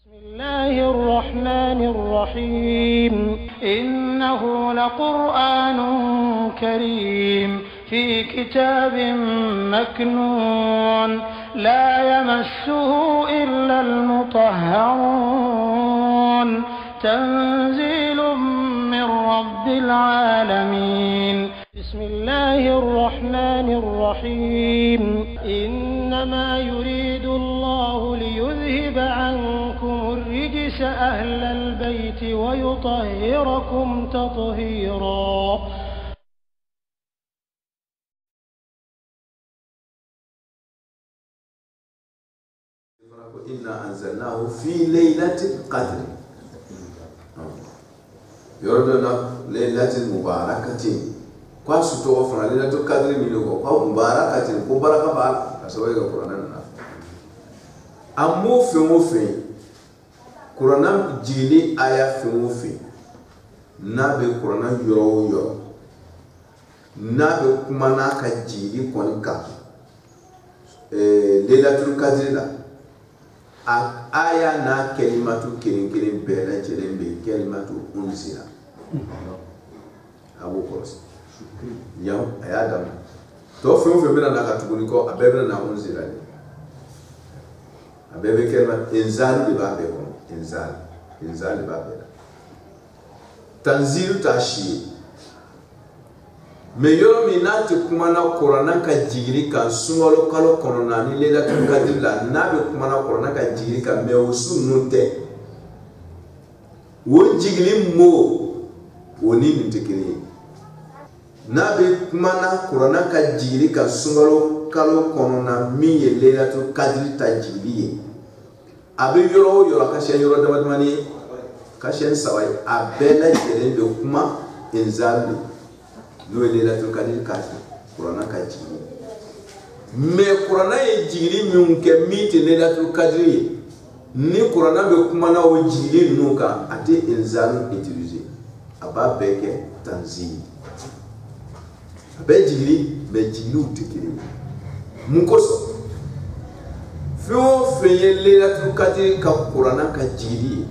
بسم الله الرحمن الرحيم إنه لقرآن كريم في كتاب مكنون لا يمسه إلا المطهرون تنزيل من رب العالمين بسم الله الرحمن الرحيم إنما يريد الله ليذهب عنكم الرجس أهل البيت ويطهركم تطهيرا. إنا أنزلناه في ليلة القدر يردنا ليلة مباركة kwa suto wa fana lila to kadri milugo kwa mubarakatin ko baraka ba asabai ga qur'anan na amu fi qur'anan jili aya fi na be qur'anan yoro na be kuma na ka jili konka lailatul qadri la aya na kalimatu kirin bela jelen be kalimatu unzila abu koros yam ayadam to fe mena na katuguni ko abebe na unzila ni abebe kelma inzal bi babe ko inzal babe tanzil tashi me yoro minati kuma na qur'ana ka jigiri kan sungolo kalo kono na ni lela kan kadilla na be kuma na qur'ana ka jigiri kan me usu nunte wo jigili mo woni nitikiri na be kuma na qur'ana ka jigiri kan sungolo kalo kono na mi ye lela to kadri ta jigiri abe yoro ka shen yoro damadmani ka shen sawai abela jere be kuma inzalu no lailatul qadr kati qur'ana ka jigiri me qur'ana ye jigiri min ke miti lailatul qadr ni qur'ana be kuma na o jigiri nuka ate inzalu utiliser aba beke tanzil abe jigiri be jigiri utikiri munkoso fo ye lailatul qadr ka qur'ana ka jigiri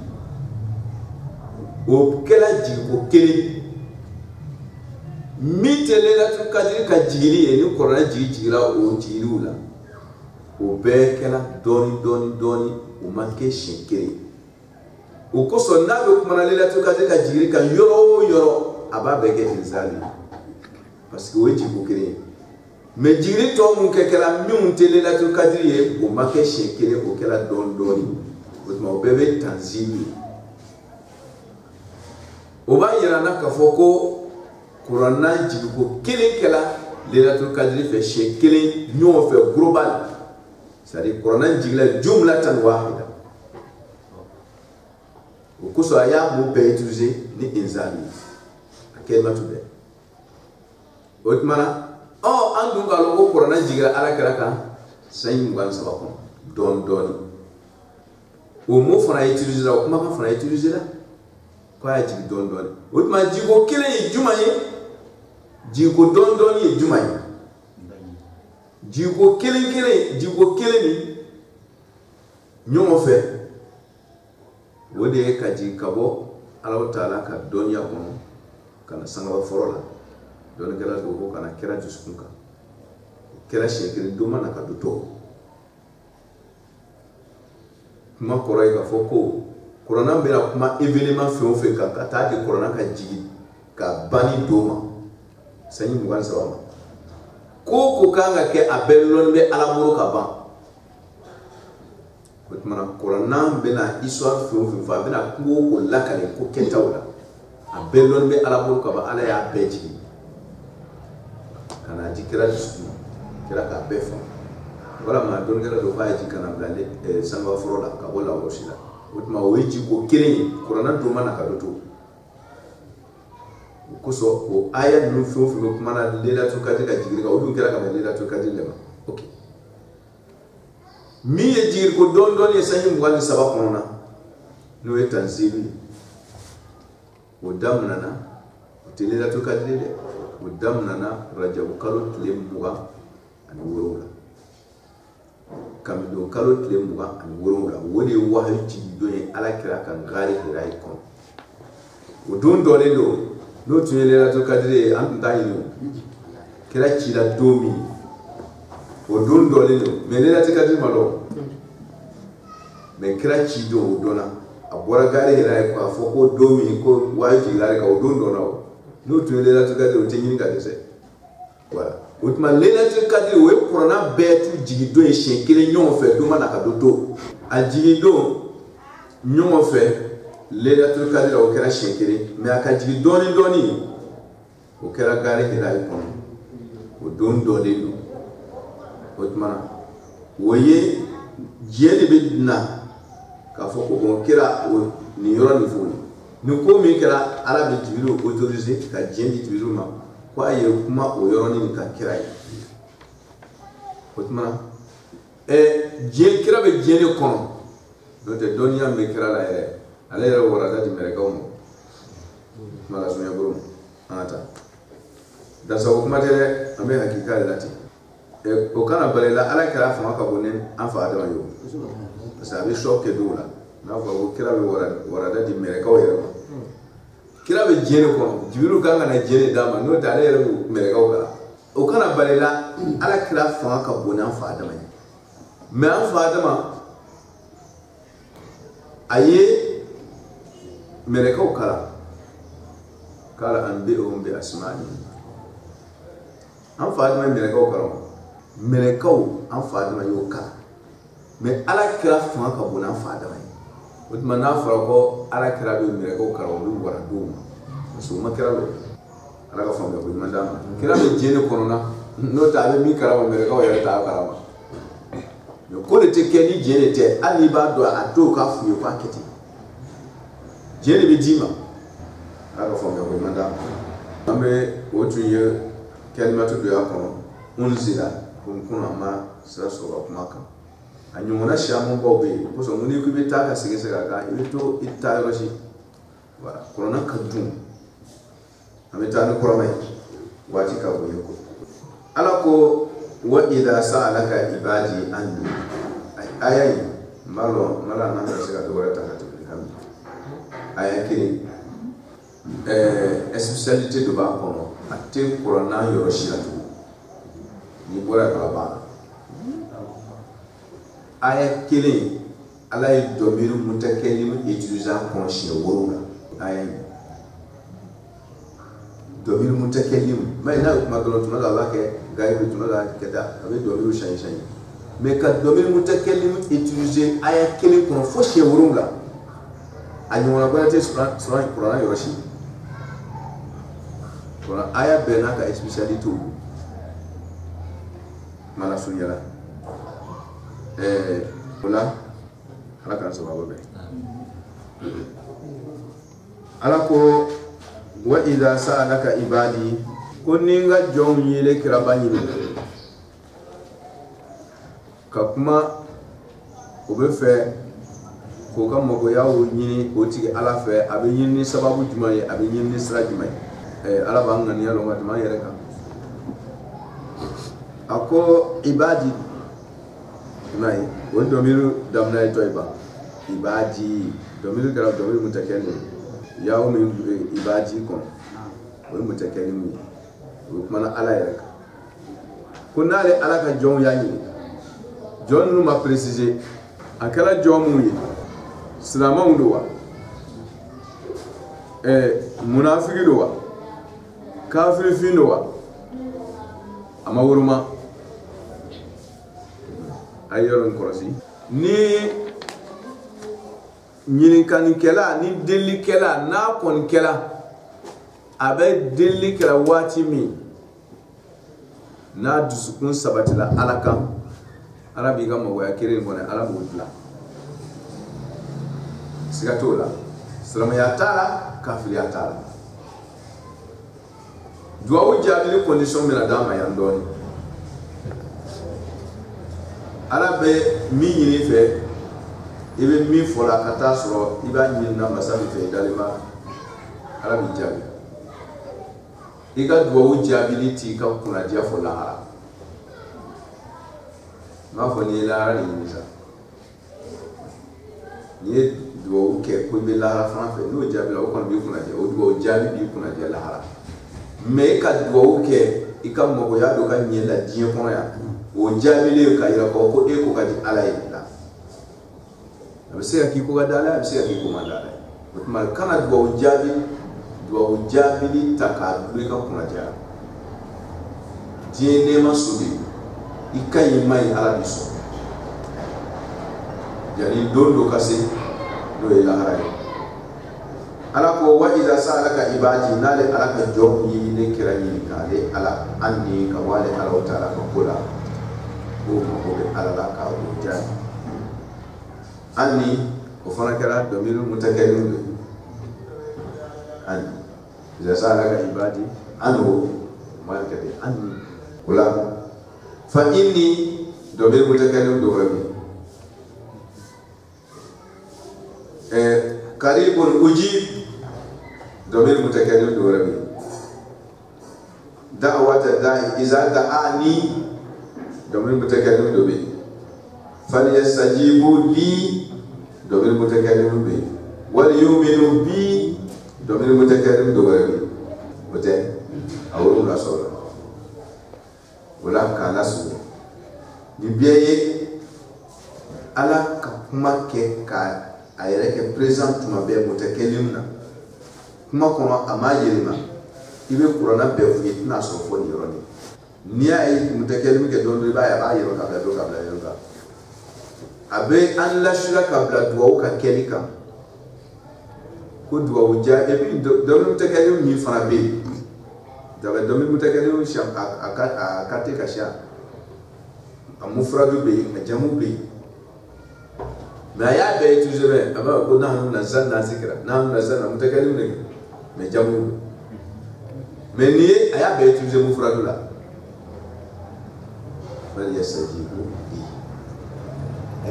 o kela jigiko kele mitele la tu kadiri ka jigiri ni qur'ana jigira o jirula o bekela doni o manke shekere o koso na be kuma na lela tu kadiri ka jigiri ka yoro aba bege inzali parce que o jigo kere me jigiri to mun ke kala mi mun tele la tu kadiri o manke shekere o kela doni o ma o bebe tanzili o ba yira na ka foko qur'ana jigo kelen kala lailatul qadri fe shekele nyo fe global c'est-à-dire qur'ana jigla jumlatan wahida o kuso aya mo be utiliser ni inzali akelmatu be otmana andu ngalo ko qur'ana jigla ala kala ka sayin ngan sabako don o mo fana utiliser o kuma fana utiliser la ko ya jigi don otma jigo kelen jumaye jigo don ye jumai jigo kelen ni nyomo fe wode ka ji kabo Allah taala ka donya kono kana sanga forola don kala ko kana kira jusunka kira shekiri duma na ka duto kuma korai ka foko corona bela kuma événement fe ka ta di corona ka jigi ka bani doma sanyi mugan sawama ko kanga ke abellon be alamuro ka ban ko mana corona bena histoire fe fa bena ko lakale ko ketawla abellon be alamuro ka ba ala ya beji kana jikira su kira ka befa wala ma don gara do faji kana blande sanga forola ka wala wosila utma weji ko kirin corona do mana ka do kuso o aya nu fo kuma na lailatul qadr ka jigiri ka odun kira ka lailatul qadr lema okay mi ye jigir ko don ye sanyi ngani sabab kono no e tanzili o damnana o lailatul qadr le o damnana rajab kalo tile muga ani worola kamido kalo tile mugan ani wolonwula o de ye wahayi jigi don ye ala kira kan gaari hira ye kɔnɔ o don dɔlen don n'o tun ye lailatul kadiri ye an tun t'a ɲini o kira cila don min o don dɔlen don mais lailatul kadiri ma dɔn mais kira ci don o dɔnna a bɔra gaari hira ye k'a fɔ ko don min ko wahayi jigila de kan o don dɔnna o n'o tun ye lailatul kadiri o tɛ ɲini ka dɛsɛ voilà o tuma lailatul kadiri o ye kuranna bɛɛ tu jigi don ye siɲɛ kelen ɲɔgɔn fɛ don ma na ka don to a jigi don ɲɔgɔn fɛ lailatul kadiri o kɛra siɲɛ kelen mais a ka jigi dɔɔni dɔɔni o kɛra gaari hira ye kɔnɔ o don dɔlen don o tuma na o ye diɲɛ de bɛ na k'a fɔ ko bon kira o nin yɔrɔ nin fɔ nin ko min kɛra ala bɛ jibrilu autoriser ka diɲɛ di jibrilu ma ko a ye kuma o yɔrɔnin ka kira ye o tuma na diɲɛ kira bɛ diɲɛ de kɔnɔ n'o tɛ dɔnniya min bɛ kira la yɛrɛ ale yɛrɛ warada di mɛlɛkɛw ma kuma la sunya bolo an ka taa dasago kuma tɛ dɛ an bɛ hakika de la ten o kana bali la ala kira fanga ka bon ni an fa adama ye o parce que a bɛ shock kɛ dɔw la n'a fɔra ko kira bɛ warada di mɛlɛkɛw yɛrɛ ma kira bɛ diɲɛ de kɔnɔ jibrilu kan ka na diɲɛ de d'a ma n'o tɛ ale yɛrɛ bɛ mɛlɛkɛw kalan o kana bali la ala kira fanga ka bon ni an fa adama ye mais an fa adama a ye mɛlɛkɛw kalan kala an bi asma'i an fa adama ye mɛlɛkɛw kalan mɛlɛkɛw an fa adama y'o kalan mais ala kira fanga ka bon ni an fa adama ye o tuma n'a fɔra ko ala kira bɛ mɛlɛkɛw kalan o bɛ wara dɔw ma parce que o ma kira dɔ ala ka faamuya ko ɲuman d'a ma kira bɛ diɲɛ de kɔnɔna n'o tɛ a bɛ min kalama mɛlɛkɛw yɛrɛ t'a kalama mais ko de tɛ kɛ ni diɲɛ de tɛ hali n'i b'a dɔn a dɔw k'a f'u ye k'a kɛ ten diɲɛ de bɛ d'i ma ala ka faamuya ko ɲuman d'a ma an bɛ o tun ye kalimatu dɔ y'a kɔnɔ unzila ko n kunna an ma sira sɔrɔ ka kuma kan a ɲɔgɔnna siamun baw bɛ yen kosɔn n'i ko i bɛ taa ka segin a kan i bɛ to i taa yɔrɔ si voilà kuranna ka dun an bɛ taa ni kurama ye waati ka bon ye ko ala ko wa idha sa'alaka ibadi anni aya yi malo mala na ka se ka dɔwɛrɛ ta ka tɛmɛ kan aya kelen spécialité dɔ b'a kɔnɔ a tɛ kuranna yɔrɔ si la tugun n'i bɔra ka ban aya kelen ala ye dɔmiru mutakallim utiliser kɔnɔ siɲɛ wolonwula aya yi dɔmiru mutakallim mais n'a kuma dɔrɔn tuma dɔ a b'a kɛ gaibu tuma dɔ a kɛ ta a bɛ dɔmiru change mais ka dɔmiru mutakallim utiliser aya kelen kɔnɔ fo siɲɛ wolonwula a ɲɔgɔnna bana tɛ kuranna yɔrɔ si kuranna aya bɛɛ n'a ka spécialité o mana surunya la o la ala k'an sababu bɛɛ ala ko wa idha sa'alaka ibadi ko ni n ka jɔnw yele kiraba ɲini ka kuma o bɛ fɛ k'o ka magoyaw ɲini o tigi ala fɛ a bɛ ɲini ni sababu jumɛn ye a bɛ ɲini ni sira jumɛn ye ala b'an ŋaniya lɔn ka tɛmɛ an yɛrɛ kan a ko ibadi mai o dɔmiru daminɛ ye tɔ ye ban ibadi dɔmiru kɛra dɔmiru mutakɛli yawo min ibadi kɔnɔ o ye mutakɛli min ye o kumana ala yɛrɛ kan ko n'ale ala ka jɔnw y'a ɲini jɔn ninnu ma préciser a kɛra jɔn minnu ye silamɛw don wa munafiki don wa kafirifin don wa a ma woroma a ye yɔrɔ in kɔlɔsi ni ɲininkanikɛla ni delikɛla n'a kɔni kɛla a bɛ delili kɛla waati min n'a dusukun sabatila ala kan ala b'i ka magoya kelen kɔnɔ ala b'o dilan siga t'o la silamɛya t'a la kafiriya t'a la duwawu jaabili condition bɛna d'a ma yan dɔɔni ala bɛ min ɲini fɛ i bɛ min fɔ la ka taa sɔrɔ i b'a ɲini na masa min fɛ i dalen b'a ala b'i jaabi i ka duwawu jaabili t'i ka kunnadiya fɔ lahara ma fo ni la ni sa ni do ke ko be la fa fe no jabi la ko bi kuna je o do jabi bi kuna je la hara me ka do ke ikam mo ya do ka ni la die ko ya o jabi le ka ira ko e ko ka di ala ila abse ki ko ga dala abse ki ko mandala kuma kana do jabi li taka do ka kuna ja die ne ma subi ikai mai ala biso yani dondo kase do ila haray ala ko wa iza salaka ibadi nale ala ka job yi ne kirani kale ala anni ka wale ala taala ko kula ko ko be ala la ka o ja anni ko fana kala do miru mutakallim anni iza salaka ibadi anu malaka be anni kula fa inni do miru mutakallim do rabbi qaribun ujib domir mutakallim do rabbi da'wata da'i iza da'ani domir mutakallim do bi falyastajibu li domir mutakallim bi wal yu'minu bi domir mutakallim do rabbi bote awru rasul wala kala su ni biye ala ka kuma ke ka ayere ke présent tuma be mutakallim na kuma kono amayelima ibe qur'ana be fu na so fo ni roni ni ay mutakallim ke don riba ya ba yero ka do ka bla yero ka abe an la shiraka bla duwa ka kelika ko duwa wuja e bi do mutakallim ni fana be da ba do mutakallim sham akate ka sha amufradu be jamu be ما يا بيت زمان أما قلنا نحن نزلنا ذكرى نحن نزلنا متكلم نك مجموع مني يا بيت زمان مفرد لا فليستجيبوا لي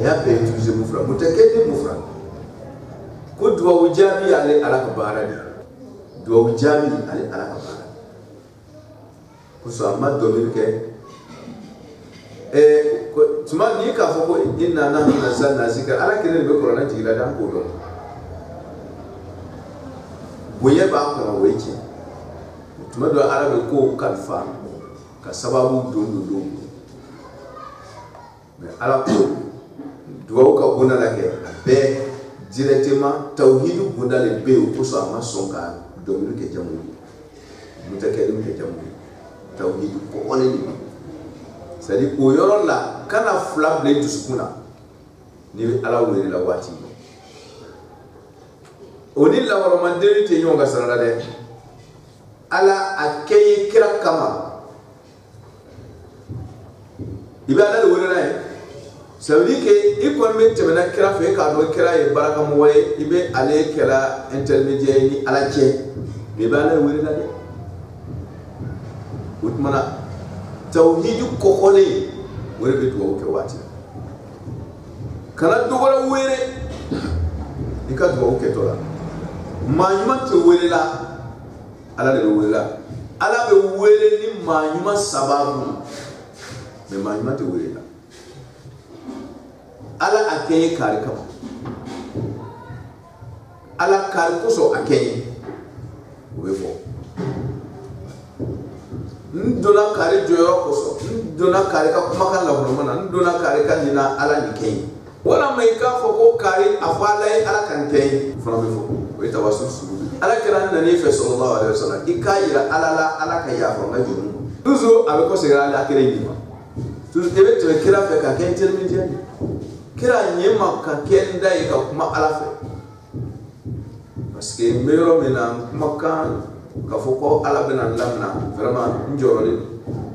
يا بيت زمان مفرد متكلم مفرد كنت وجابي على كبارني دو وجابي على كبارني كسامة دومينك tuma ni ka fo ko inna nahnu nazzalna zikra ala kene be qur'ana jigila dan ko do boye ba ko wechi tuma do ala be ko kalfa ka sababu do mais ala ko do ka bona la ke be directement tawhid bunda le be ko so ama sonka do mi ke jamu mutakallim ke jamu tawhid ko wala ni c'est-à-dire ko yoro la kana flable du sukuna ni ala wuri la wati oni la woro mandeli te nyonga sarala de ala akay kira kama ibada le wuri na ça veut dire que ikon mette mena kira fe ka do kira e baraka mo way ibe ale kala intermédiaire ni ala che ibada le wuri la de utmana tawhid ko khole wore be to ko wati kana do wala were ika do ko to la manyuma to were la ala de were la ala be were ni manyuma sababu me manyuma to were la ala akeye kare kam ala kare ko so akeye we fo ndona kare joyo koso ndona kare ka kuma kan la mana ndona kare kan dina ala ni kay wala mai ka fo ko kare afala ala kan kay fona be fo o ita wasu suru ala kiran da ne fa sallallahu alaihi wasallam ikayira ala ka ya fo ngaju tuzo abe ko sira ala kire ni ma tuzo ebe to kira fe ka ken intermediate kira nyema ka ken dai ka kuma ala fe parce que mero mena kuma kan ka foko ala bena lamna vraiment njoroni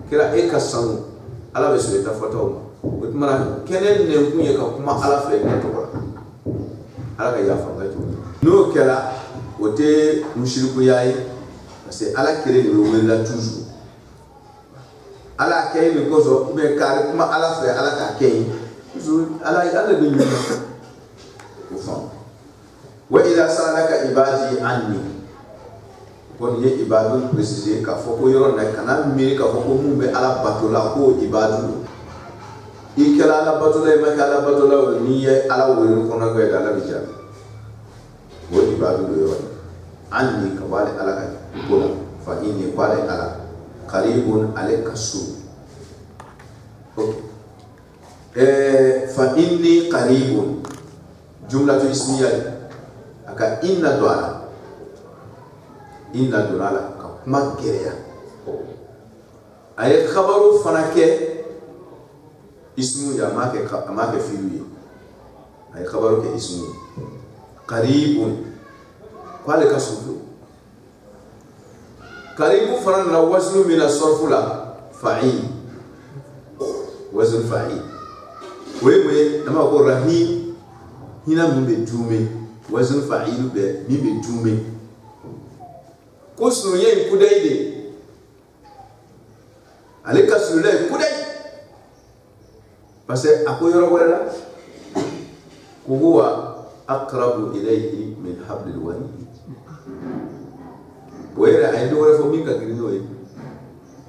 kira e ka sanu ala be so ta foto o tmara kenen ne kunye ka kuma ala fe ne to ala ka ya fanga to no kala o te mushriku yayi parce que ala kire ni we la toujours ala kay ni ko so be kare kuma ala fe ala ka kay toujours ala be ni ko fa wa idha salaka ibadi anni kon ye ibadu préciser ka foko yoro na kana miri ka foko mumbe ala batola ko ibadu ikala ala batola ma kala batola ni ye ala wuri ko na ga ala bi jabi woni ibadu do yo anni ka wale ala ka bola fa inni qala ala qaribun alayka su fa inni qaribun jumlatu ismiya aka inna duala ka kuma gereya ay khabaru fanake ismu ya make filu ay khabaru ke ismu qaribun qala kasufu qaribu faran la waznu min as-sarf la fa'il wazn fa'il we ama ko rahim hina mbe tume wazn fa'il be mbe tume ko sunu yen kudaide aleka sunu kudai parce que akoyoro wala ko huwa aqrabu ilayhi min hablil warid wera ay do wala fo mi ka grino e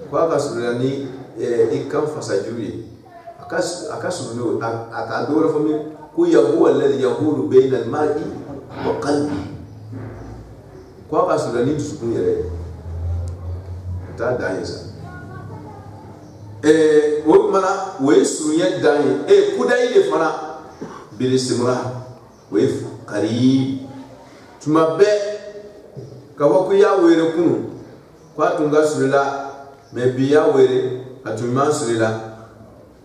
ko aka sunu ni ikam fasajuri aka sunu aka do wala fo mi ko ya huwa alladhi yahulu bayna al-mar'i wa qalbi ko aka sunu ni sunu yere ta daisa wo mana we sunya dai kudai le fana bil istimrar we qarib tuma be ka wa ku ya were kunu kwa tunga sulila me biya were atuma sulila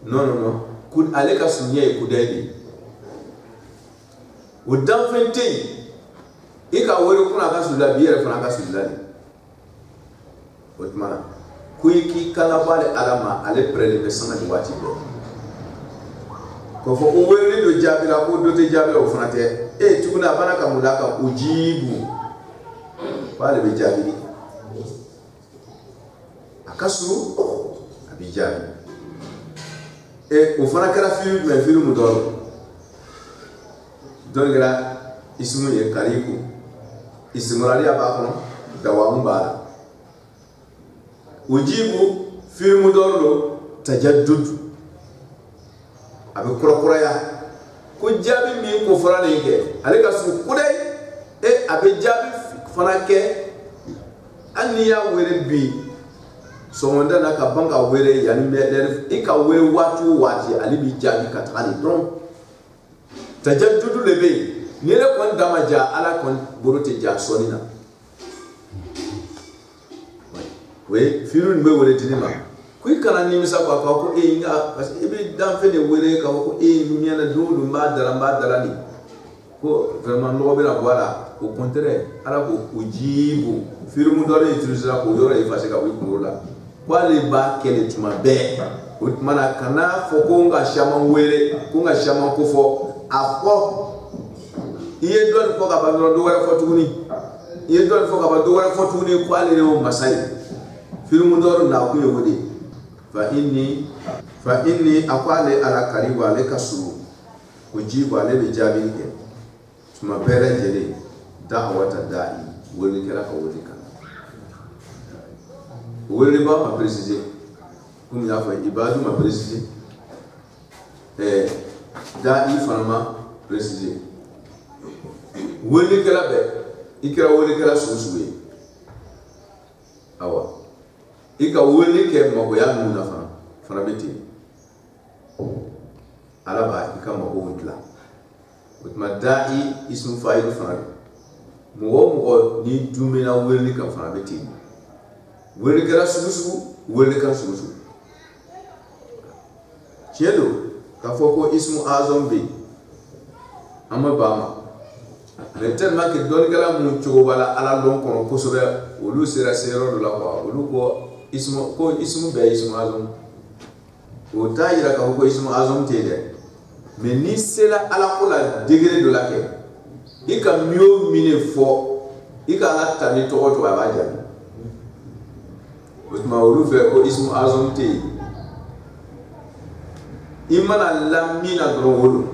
no kud aleka sunya kudai le udan fente ika were kuna ka sulila biya fana ka sulila wo mana kuiki kala bale alama ale prele be sanga di wati be ko fo o wele do jabila ko do te jabila o fanate tukuna bana ka mulaka ujibu bale be jabili akasu abijabi o fana kala filu me filu mudoro dongera ismu ye kariku ismurali abakono dawamu bala ujibu filmu dorlo tajaddud abe kura ya ko jabi mi ko farane ke ale ka su kudai abe jabi fana ke anniya were bi so wonda na ka banga were yani meder ika were wati ali bi jabi ka tali don tajaddud lebe ni le kon damaja ala kon borote ja sonina we firun be wole tinima kuy kana ni misa ko nga parce que be dan fe ne wele ka ko mi na do mba dara ni ko vraiment no be la voilà au contraire ala ko ujibu firmu do re utiliser ko yoro e fase ka wi ko la wale ba kele tuma be mana kana fo ko nga shama wele ko nga shama ko fo afo iye don ko ka ba do wala fo tuni iye don fo ka ba do wala fo tuni ko ale no masai filmu doro na ku yodi fa inni aqale ala karibu alaka suru ujibu ale be jabi ke tuma bere jere da'wata da'i woni kala ko wodi kan woni ba ma préciser kum ya fa ibadu ma préciser da'i farma préciser woni kala be ikra woni kala susuwe awa ika woni ke mako ya nuna fana beti alaba ika mako wutla wutma da'i ismu fa'il fana mo ni dumina woni ka fana beti woni kala susu woni ka susu chelo ka foko ismu azam bi amma bama le tellement que don kala mu chobala ala don kono kosobe wolu sera sero do la kwa wolu ko ismu be ismu azam o tayira ka ko ismu azam tede mais ni sela ala ko la degré de la ke ika mio mine fo ika la tani to ba jabi ma wolu fe ko ismu azam te imana lamina do wolu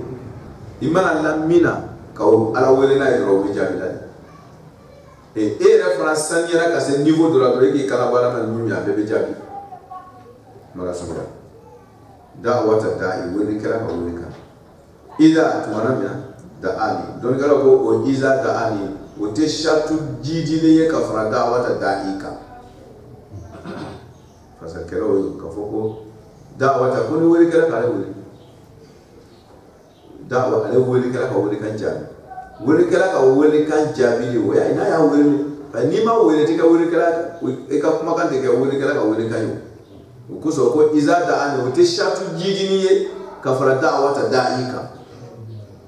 imana lamina ka ala wele na idro bi jabi la référence sanira ka se niveau de la drogue qui kala bala na nyumi a bebe jabi mala sabra da'wata da'i wani kala ka wani ka idza tumana mina da'ani don kala ko o iza da'ani o te shatu jidi ne ka fara da'wata da'i ka fasa kero ka foko da'wata ko ni wani kala ka wani da'wa ale wani kala ka wani kan jabi wani kala ka wani kan jabi ne waya ina ya wani ni ma wani tika wani kala e ka kuma kan tika wani kala ka wani kan yo kuso ko iza da'ani o te shatu jidi ne ka fara da'wata da'i ka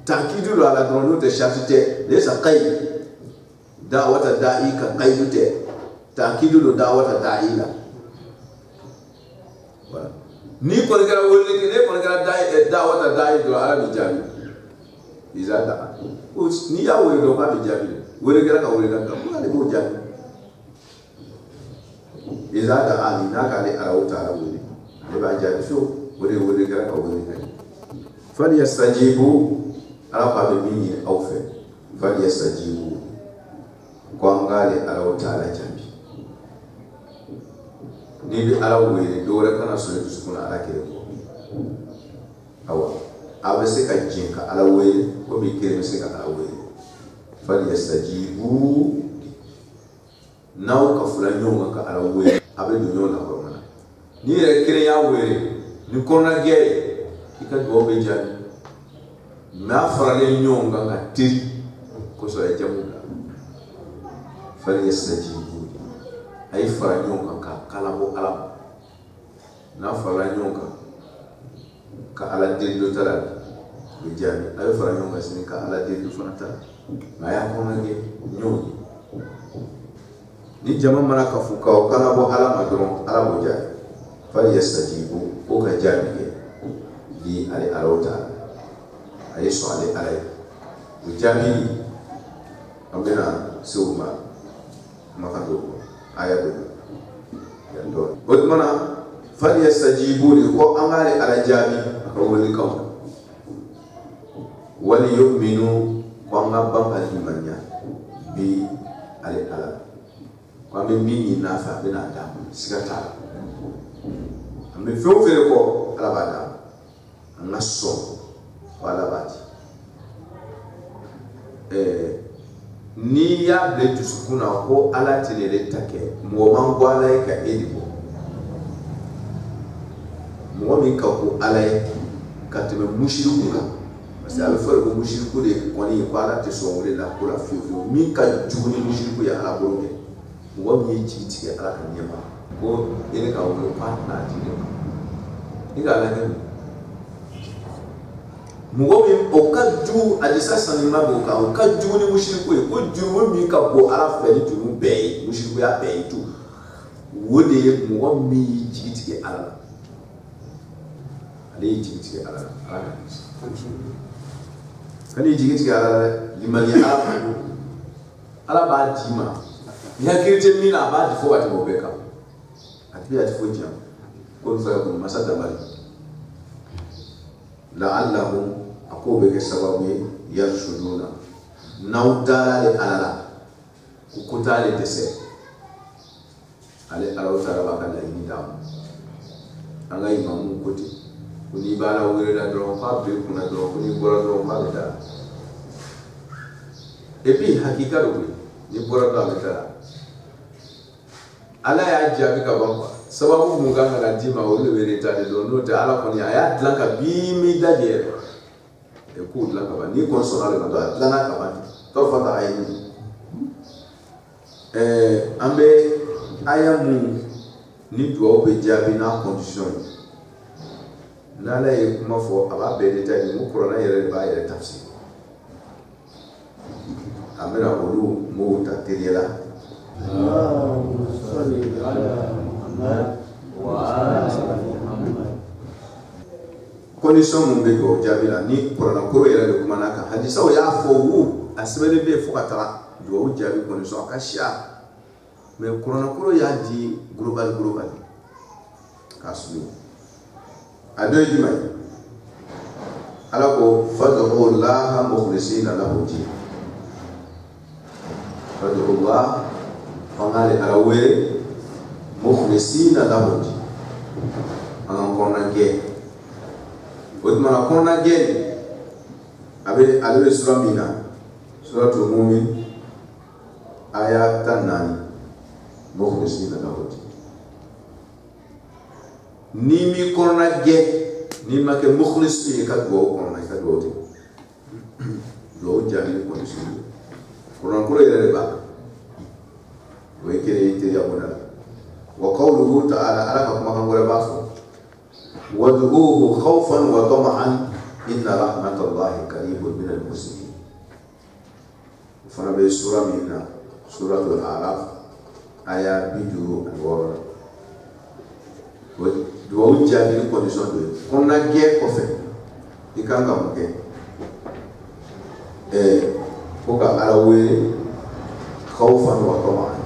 تأكيد على درونو تشاتته ليس قيد دعوة داعي كقيد تأكيد دعوة داعي لا ni kon gara wolle ke ne kon gara da'wata da'i do ala bi jabi iza da'a ni ya wolle do ka bi jabi wolle gara ka wolle ka ko ale bo jabi iza da'a ni na ka le ala ta'ala wolle ne ba jabi so wolle gara ka wolle ka fal yastajibu ala fa be min aw fe fal yastajibu ko ngale ala ta'ala jambi ni ala wele do re kana so to sukuna ala kire ko awa abe se ka jinka ala wele ko bi kire se ka ala wele fal yastajibu naw ka fula nyonga ka ala wele abe do nyonga ko mana ni re kire ya wele ni kona gere ika do be jabi ma farale nyonga nga tiri ko so ya jamuda fal yastajibu ay fara nyonga ka kala bo ala na fara nyonga ka ala dildo tala be jami ay fara nyonga sin ka ala dildo fanata ma ya ko ngi nyongi ni jama mana ka fuka o kala bo ala madron ala bo jami fal yastajibu o ka jami di ali alota ay so ale alay bu jami amena suma makado ayatu yando bodmana fal yastajibu li ko amale ala jami ko woni kaw wali yu'minu ko ngabam al-imanya bi ale ala ko be mini nafa bina dam sigata ambe fofere ko ala bada ngaso wala bati ni ya ble tusukuna ko ala tinele take mo man gwala ka edibo mo mi ka ko ala ka teme mushriku ka parce que ala fere ko mushriku de ko ni ko ala te so wole la ko la fiu mi ka juguni mushriku ya ala bonge mo mi jiti ala ka nyema ko ele ka wo partner ti de ni ga la ni mugo mi okaju adisa sanima bo ka okaju ni mushriku e ko juru mi ka bo ala feli tunu be mushriku ya be tu wode mugo mi jigiti ala ale jigiti ala kali jigiti ala limani ala ba jima ya kirje mi na ba di fo wa ti mo be ka ati ya ti fo jam ko fa ko masada bali la'allahum akobe ke sababu yarshuduna nawdala alala kukutale tese ale alaw taraba kala indam anga imamu kuti kuni bala wurela dro fa be kuna dro kuni bora dro ma beta epi hakika do ni bora do beta ala ya jabi ka bamba sababu munganga na dima wole verita de do no te ala koni aya dlanka bi mi daje e ku dlanka ba ni consonale na do dlanka ka ba to fata ayini ambe aya mu ni do be jabi na condition na la e kuma fo aba be de tani mu corona yere ba yere tafsir amena olu mu ta teriela Allahumma salli ala Muhammad wa ala Muhammad. Condition mun be ko jabila ni corona ko yere de kuma naka hadisa o ya fo wu asbele be fo katara do jabi condition akasha mais corona ko ya di global kasulu ado jumai ala ko fad'u Allah mukhlisina lahu din fad'u Allah fangale alawe mukhlisina lahu din an corona ke Otmana kona gen abe sura mina suratul mu'min aya tanani mukhlisina lahu ni mi kona gen ni make mukhlis ka go kona ka go te lo jani ko ni Quran ko yere ba wo kire ite ya bona wa qawluhu ta'ala ala ka kuma kan gore ba so wad'uhu khawfan wa tama'an inna rahmatallahi qaribun minal muslimin fana be sura minna suratul a'raf aya bidu alwara do jani condition de on a guerre ko fait ikanga mo ke ko ka ala we khawfan wa tama'an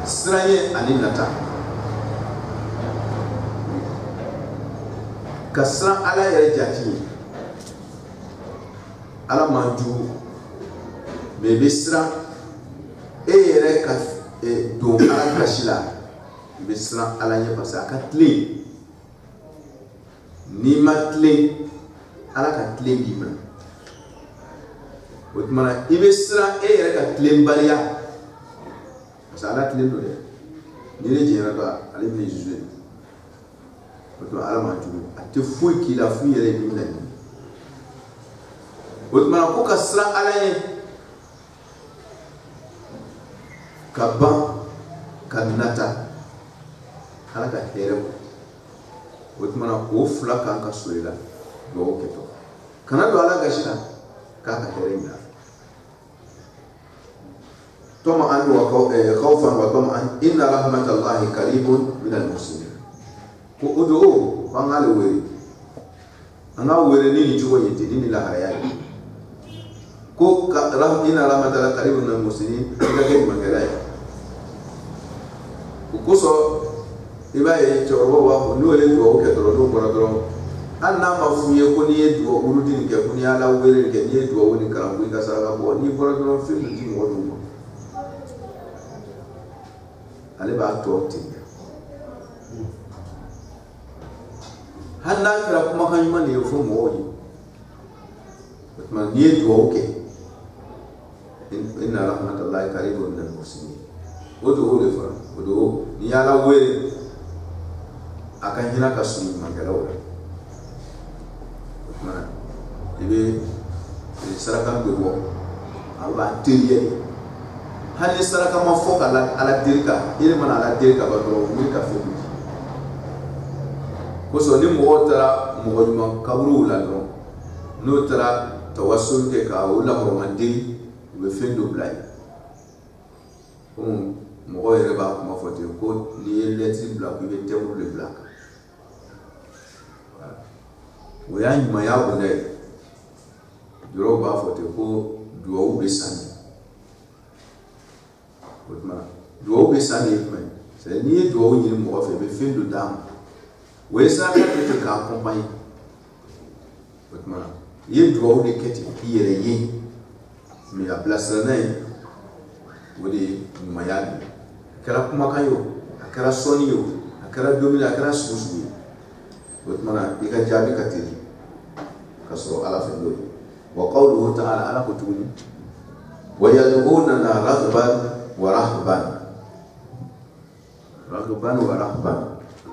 siraye ani nata kasra ala yere jati ala manju me bisra yere ka do ala kashila bisra ala ye pasa ka tle ni matle ala ka tle bima otmana ibisra yere ka tle bariya pasa ala tle do de ni le jera ba ala ni juge otmana ala manju te foi ki la fu yere ni la ni otmana ko kasra ala ye kaba kanata ala ka here otmana ko fula kan ka soila do keto kana do ala gashina ka ka here ina toma an wa khawfan wa tama'an inna rahmatallahi qaribun minal muslimin ko udu bangale weri anga weri ni chugo yete ni la haya ko inna rahmatallahi qaribun minal muslimin ga ke magara ko so ibaye choro wa no le do ke do bora do anna mafuye ko ni do urudin ke ko ni ala weri ke ni do woni karambu ka sala bo ni bora do fi ni mo do ale ba to tinga hanna kira kuma kan man ne fo mo yi man ni do ke inna rahmatallahi qaribun minal muslimin odo le fa odo ni ala weri akan hina kasu magalaw man ibe saraka gbo Allah teriye hali saraka ma foka ala dirka ile man ala dirka ba do mi ka fe ko so ni mo tara mo ma kabru la do no tara tawassul ke ka wala ko mandi be fendo blay mo yere ba ko ma fote ko ni leti bla ko be temu le black wo ya nyuma ya wonde duro ba fote ko duwo be sani otma duwo be sani men c'est ni duwo ni mo fe be fendo dam we sa ka te ka accompagner otma ye duwo de keti yere yi mi la place na wodi mayani kala kuma kayo akara soniyo akara domina akara susu otmana ika jabi katiri kasro ala fendo wa qawluhu ta'ala ala kutuni wa yad'una raghban wa rahban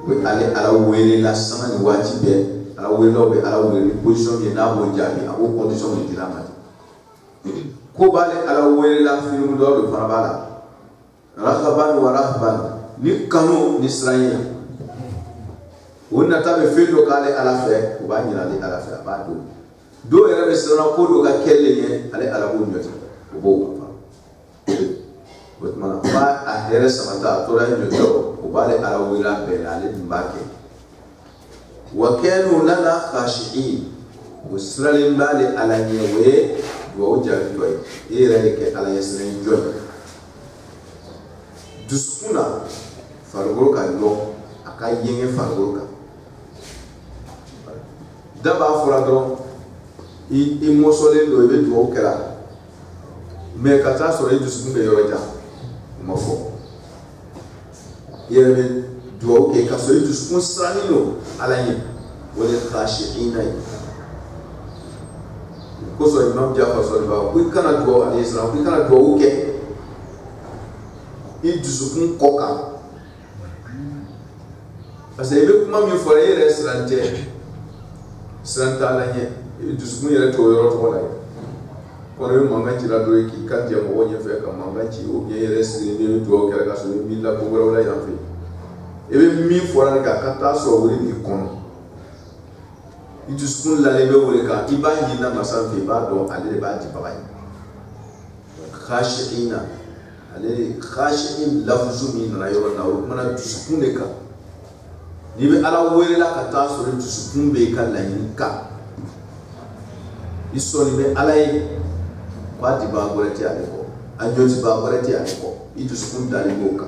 we ala wele la sama ni wajibe ala wele be ala wele position ye na bo jabi abo condition ni dilama ko bale ala wele la film do do farabala raghban wa rahban ni kanu ni israël wonna tabe fendo kale ala fe ko ba nyina le ala fe ba do era be sona ko do ga kelle ye ale ala bo nyoti ko bo fa wot mana ba a here samata to ra nyoto ko bale ala wila be ale mbake wa kanu lana khashi'in wasralim bale ala nyewe do jabi toy era ke ala yesren joy duskuna fargoro ka lo aka yenge fargoro ka daba fura do i mosole do be do kala me kata so re duskun be yoro ja mo fo yere do ke ka so duskun sani no ala yi wala khashi'ina ko so imam Jafar sallallahu alaihi wasallam kana duwa alayhi salam kana duwa uke idusukun koka parce que be kuma mi fore yere siranta la nye idusukun yere to yoro to la kono manga ci la do ki kan je mo wonye fe ka manga ci o bien yere sire ni do kere ka so mi la ko wala ya fe ebe mi fora ka kata so wori ni kono idusukun la lebe wori ka iba ni na masan fe ba do ale ba di ba khashi'ina ale khashi'in lafzu min na yoro na o mana dusukun ne ka ni be ala wori la kata so dusukun be kan la yin ka isoni be ala yi kwati ba goreti aleko anjoti ba goreti aleko idusukun dali boka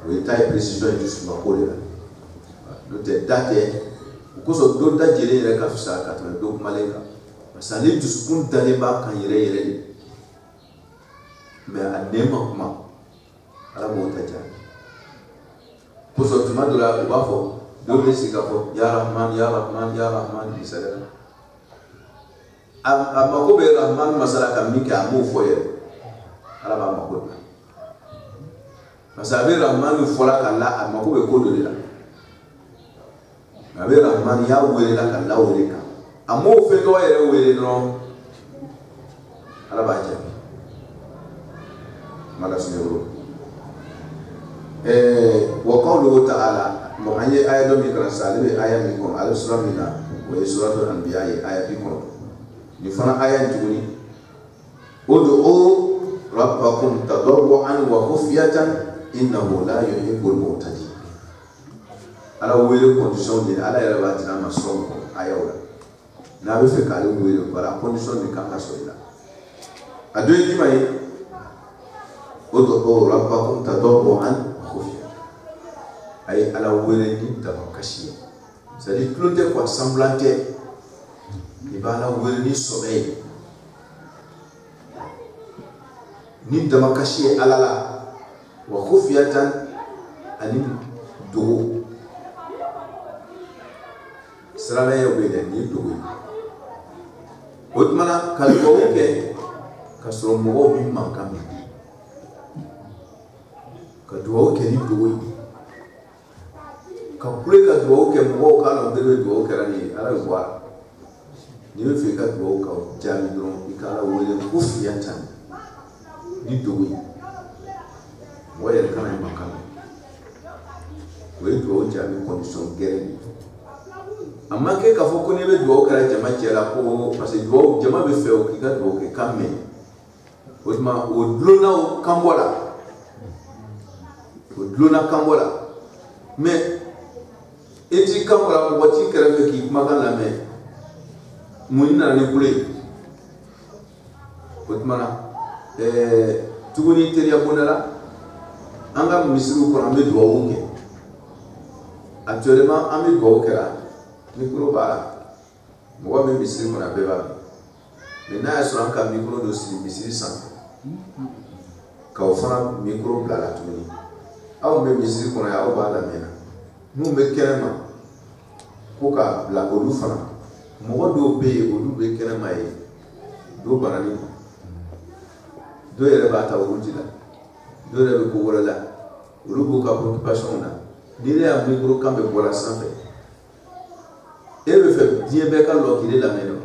we tai precision idusukun ba kolera no te date ko so do da jere yere ka fisa ka to do malenga masali idusukun dali ba kan yere yere mais anema kuma ala mo ta ja ko so tuma dura ba fo do le sika fo ya rahman ya rahman ya rahman bi sadaka amma ko be rahman masala kam mi ka mo fo yere ala ba ma ko masabe rahman fo la kala amma ko be ko do la abe rahman ya wele la kala wele ka amo fe do yere wele no ala ba ja mala sunyo wa qawluhu ta'ala mo anye aya do mi kran salibe aya mi ko ala sura mina wa suratul anbiya aya bi ko ni fana aya tuguni ud'u rabbakum tadarruan wa khufyatan innahu la yuhibbul mu'tadin ala wele condition ni ala yara batina maso ko aya wala na be fe kale wele bara condition ni kan kaso ila adoy di mai ud'u rabbakum tadarruan wa khufyatan ay ala wele ni tabakashi c'est dire tout est quoi semblanté ibala wele ni sommeil ni damakashi alala wa khufyatan anim do sirala ya wele ni do otmana kalbo ke kasro mo bi mankami ka do ke ni do ka kule ka do ke mo ka no de do ke rani ala wa ni be fe ka do ka jami don ikala wele khufyatan ni do wayar kana makana we do jami condition gere amma ke ka foko ne be do kara jama jela ko parce que do jama be fe o kika do ke kamme o ma o dlona o kambola mais eti kambola ko wati kara fe ki makana me munina ne kule o ma tuguni teriya bonala anga misiru ko ambe do wuke actuellement ambe do kera micro bara mo be misiru ko na be ba mais na so anka micro do si misiru san ka o fana micro bla tuguni aw be misiru ko ya o ba la mena nu be kerema ko ka bla olu fana mo do be olu be kerema e do barani do yere ba ta wurujila do yere ko wala urubu ka preoccupation na dire a micro kambe bola sanfe e be fe die be ka lo kile la meno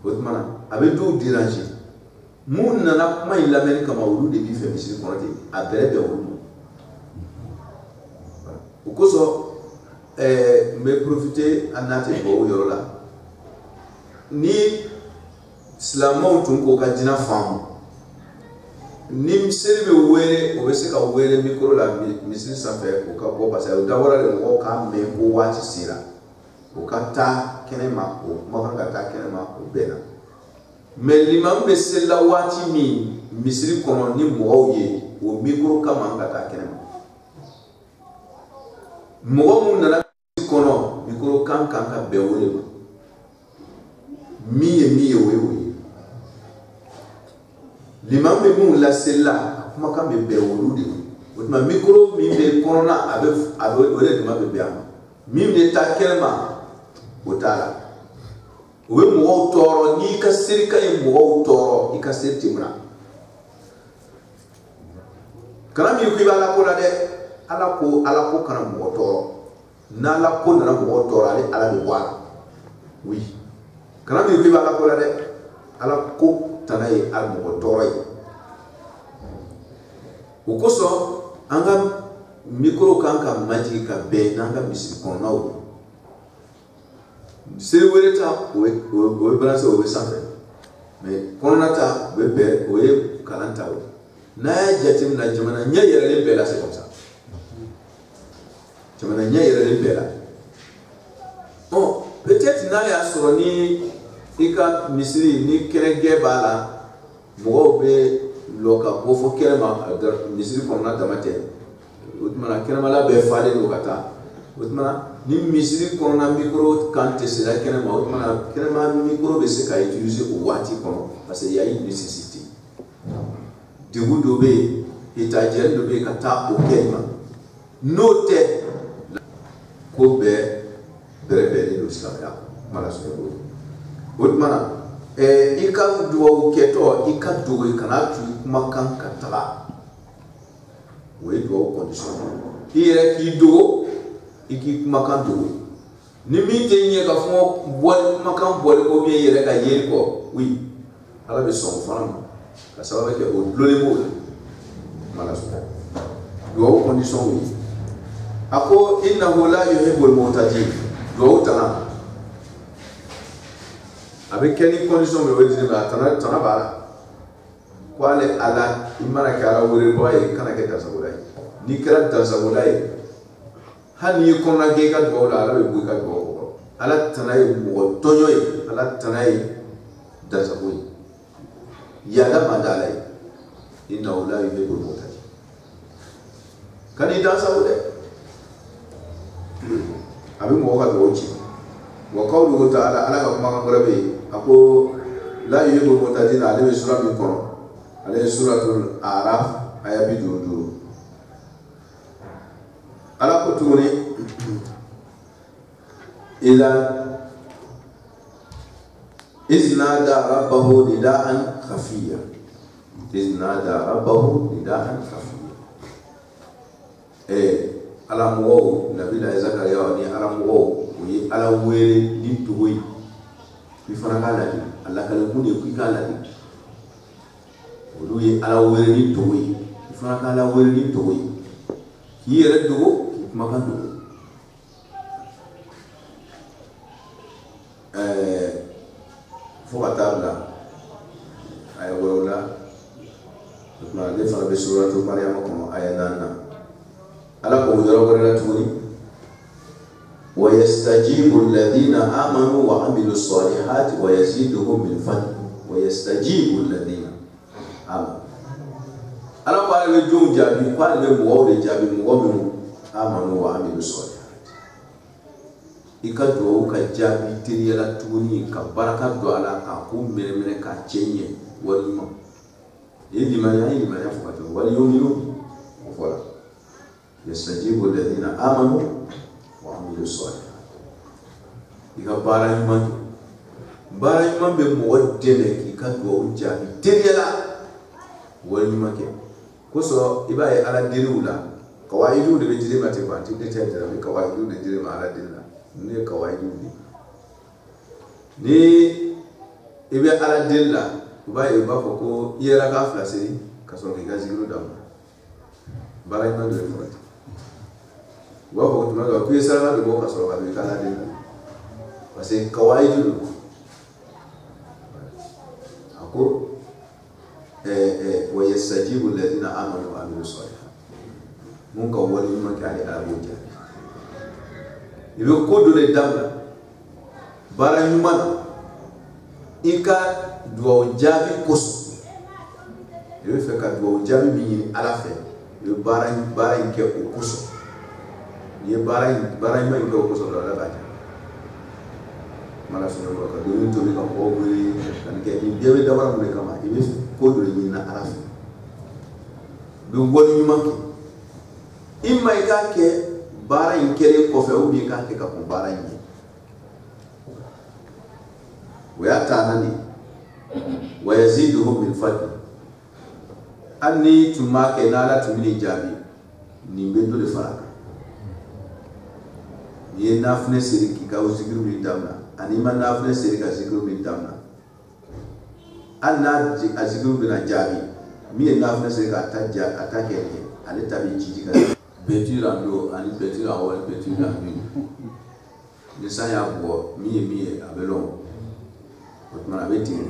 botmana abe do déranger mun na kuma ila men kama uru de bi fe misi ko te abere be uru ko so me profiter anate bo yoro la ni islamon tun ko ka dina famu nim serbe wele o be se ka wele micro la misiri sanfɛ o ka bɔ parce que o dabɔra de mɔgɔw ka mɛn ko waati sera o ka taa kɛnɛma o kuma kan ka taa kɛnɛma o bɛɛ la mais limamu bɛ se la waati min misiri kɔnɔ ni mɔgɔw ye o micro ka man ka taa kɛnɛma mɔgɔ mun nana misiri kɔnɔ micro kan ka bɛn o de ma min ye o ye o ye limam be mun la sella kuma kan be wolu de o ma micro mi be corona abe o de ma be be am min de ta kelma o tala o be mo toro ni ka sirka e mo toro i ka sirtimra kana mi ku bala ko la de ala ko kana mo toro na la ko na mo toro ala be wala oui kana mi ku bala ko la de ala ko tanaye al mo toro o koso anga micro kanka maji ka be nanga misi konawo se wereta o brasa o safe mais konata be be o e kalanta o na jatim na jamana nya yere be la c'est comme ça jamana nya yere be la bon peut-être na ya soro ni ika misiri ni kerenge bala mo be loka bofo kerema misiri konna damate utmana kenema la be fale do kata utmana ni misiri konna micro kante se la kenema utmana kenema micro be se ka utiliser au wati kono parce qu'il y a une nécessité de vous dobe étagère dobe kata au kenema note ko be bere do sala mala so utmana ika duwa keto ika duwa kana tu makan katala we do condition ire ki do iki makan do ni mi te nye ka fo bol makan bol ko bi yere ka yeri ko oui ala be son fam ka sababu ke o lole mo mala so do condition oui ako innahu la yuhibbul mu'tadin do tana avec quelle condition me veut dire tana bala kwale ala imana kala wure boye kana ke tasawulai ni kala tasawulai hani ko na ge ka do ala be bu ka do ala tanay mo tonyoy ala tanay tasawuli ya da madalai inna la yuhibbul mu'tadin kani tasawulai abi mo ka do chi wa qawluhu ta'ala ala ka kuma ka rabe ako la yuhibbul mu'tadin ala be sura min kono عليه سورة الأعراف آية بدودو على كتوني إذ نادى ربه نداء خفيا على مو نبي الله زكريا وني على مو وي على ويل لتوي بفرقانا الله كلموني كيكالا oluye ala werni toyi ifana kala werni toyi yere dogo makan dogo foka tabla ay wala ma le fara be suratu maryam ko ay nana ala ko dara ko la tuni wa yastajibu alladhina amanu wa amilus salihati wa yaziduhum min fadli wa yastajibu alladhina ala ko ale be jom jabi ko ale be mo de jabi mo mi amanu wa amilu solihat ikado ka jabi tiriyala tuni ka baraka do ala ka ko mere ka chenye wali ma yidi manya fukato wali yuminu wala yastajibu alladhina amanu wa amilu solihat ika bara yuma be mo dele ikado jabi tiriyala wani make kuso ibaye ala dirula kawaidu de dire mate ba ti de tete be kawaidu de dire ma ala dirula ne kawaidu ni ibe ala dirula ibaye ba ko yera ka flase ka so ke gaziru da bara ina de fort wa ko tuma do ku yesara de ko ka so ba be kala dirula parce que kawaidu ako ويستجيب الذين آمنوا وعملوا الصالحات مونكا ولي ما كان أبو جهل يقول له دامنا بارا يمانا إنكا دوا جابي كوس يفكر دوا جابي مين على فين بارا إنكا كوس بارا يما إنكا كوس ولا باجا mala sunu ko do ñu to bi ko ko buri kan ke ni bebe da wara mu ne kama ibe ko do ni na araf du woni ñu manki imma ka ke baara in kɛlen kɔfɛ ou bien k'a kɛ ka kɔn baara in ɲɛ o y'a taana de wa yaziduhum min fadli hali ni tun m'a kɛ n'Ala tun bɛ jaabi nin bɛ dɔ de fara kan n'i ye nafinɛ seri k'i ka zikiri min daminɛ ani i ma nafinɛ seri ka zikiri min daminɛ hali n'a zikiri bɛna jaabi min ye nafinɛ seri k'a ta kɛ ale ta bɛ jiji ka bɛtiri an don ani bɛtiri an wali bɛtiri an don ni san y'a bɔ min ye a bɛ lɔn o tuma a bɛ tigɛ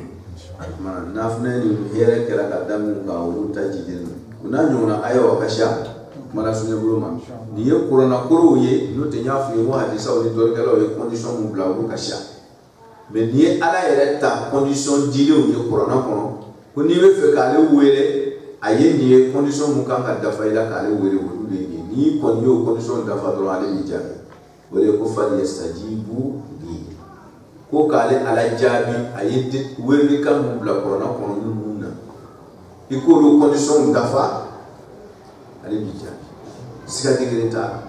o tuma nafinɛ ni hɛrɛ kɛra ka daminɛ ka olu ta jiji o n'a ɲɔgɔnna a ye wa kasi mana sunye bolo ma ni ye corona koro ye no te nya fu wo hadisa o ni dorkela o ye condition mu bla o ka sha mais ni ala yɛrɛ ta condition dile o ye corona kono ko ni be fe ka le wele aye ni ye condition mu kan ka dafa ila ka le wele o le ni ko ni o condition dafa do ale ni jabi o le ko fa yastajibu li ko ka le ala jabi aye de wele kan mu bla corona kono ni mu na iko do condition dafa ale bi jabi sika digere ta